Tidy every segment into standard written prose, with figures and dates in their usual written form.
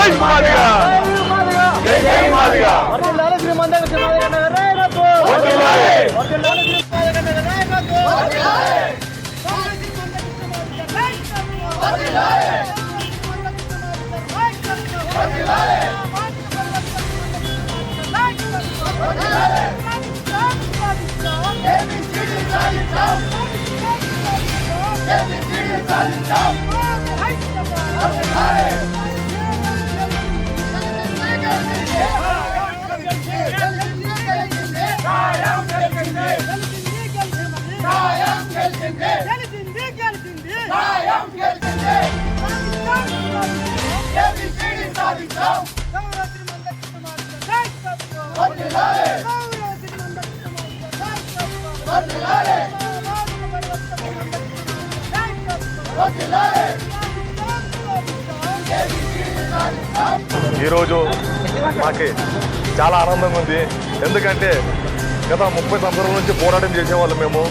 జై మాదిగా జై మాదిగా ఈరోజు మాకు చాలా ఆనందంగా ఉంది. ఎందుకంటే గత 30 సంవత్సరాల నుంచి పోరాటం చేసేవాళ్ళు మేము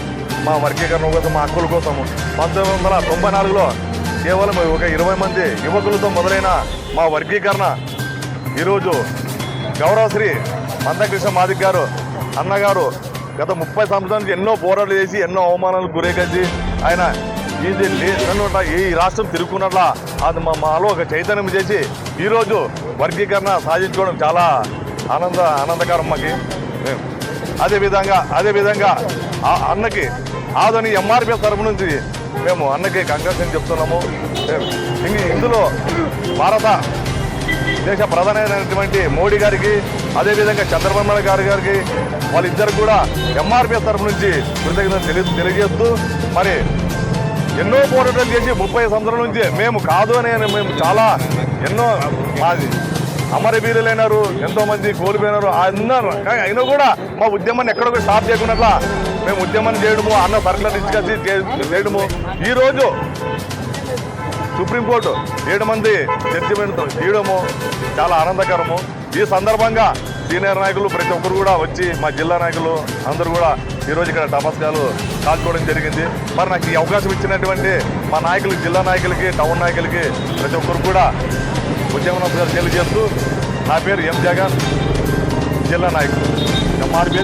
మా వర్గీకరణ కోసం, మా హక్కుల కోసము. 1994లో కేవలం ఒక 20 మంది యువకులతో మొదలైన మా వర్గీకరణ ఈరోజు గౌరవశ్రీ మందకృష్ణ మాదిక్ గారు అన్నగారు గత 30 సంవత్సరాల నుంచి ఎన్నో పోరాటాలు చేసి ఎన్నో అవమానాలకు గురేకొచ్చి ఆయన ఈ రాష్ట్రం తిరుగుకున్నట్లా అది మాలో ఒక చైతన్యం చేసి ఈరోజు వర్గీకరణ సాధించుకోవడం చాలా ఆనందకరం మాకు. అదేవిధంగా అన్నకి ఆదని ఎంఆర్పిఎస్ తరఫు నుంచి మేము అన్నకి కంగ్రాచులేషన్ చెప్తున్నాము. ఇందులో భారత దేశ ప్రధానమైనటువంటి మోడీ గారికి, అదేవిధంగా చంద్రబాబు నాయుడు గారికి వాళ్ళిద్దరికి కూడా ఎంఆర్పిఎస్ తరఫు నుంచి కృతజ్ఞతలు తెలియజేస్తూ, మరి ఎన్నో పోరాటాలు చేసి 30 సంవత్సరాల నుంచి మేము కాదు అని మేము చాలా ఎన్నో మాది అమరవీరులైనారు, ఎంతోమంది కోల్పోయినారు. అయినా కూడా మా ఉద్యమాన్ని ఎక్కడ కూడా స్టాప్ చేయకున్నట్లా మేము ఉద్యమాన్ని చేయడము, అన్న సర్కులర్ తీసుకొచ్చి చేయడము. ఈరోజు సుప్రీంకోర్టు 7 మంది జడ్జిమెంట్ తీయడము చాలా ఆనందకరము. ఈ సందర్భంగా సీనియర్ నాయకులు ప్రతి ఒక్కరు కూడా వచ్చి, మా జిల్లా నాయకులు అందరూ కూడా ఈరోజు ఇక్కడ టపాస్కాలు కాల్చుకోవడం జరిగింది. మరి నాకు ఈ అవకాశం ఇచ్చినటువంటి మా నాయకులకి, జిల్లా నాయకులకి, టౌన్ నాయకులకి ప్రతి ఒక్కరు కూడా ఉద్యమ నమస్కారాలు తెలియజేస్తూ, నా పేరు ఎం జగన్, జిల్లా నాయకులు.